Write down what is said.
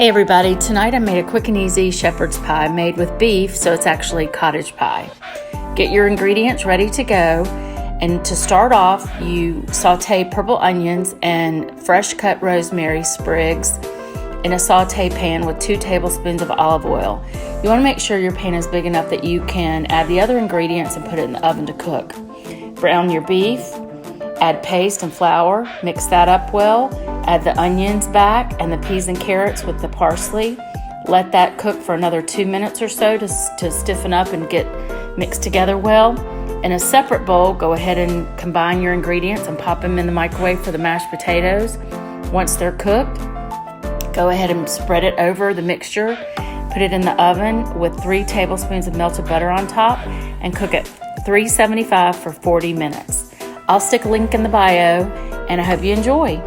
Hey everybody, tonight I made a quick and easy shepherd's pie made with beef, so it's actually cottage pie. Get your ingredients ready to go, and to start off, you saute purple onions and fresh cut rosemary sprigs in a saute pan with 2 tablespoons of olive oil. You want to make sure your pan is big enough that you can add the other ingredients and put it in the oven to cook. Brown your beef, add paste and flour, mix that up well. Add the onions back and the peas and carrots with the parsley. Let that cook for another 2 minutes or so to stiffen up and get mixed together well. In a separate bowl, go ahead and combine your ingredients and pop them in the microwave for the mashed potatoes. Once they're cooked, go ahead and spread it over the mixture. Put it in the oven with 3 tablespoons of melted butter on top and cook at 375 for 40 minutes. I'll stick a link in the bio, and I hope you enjoy.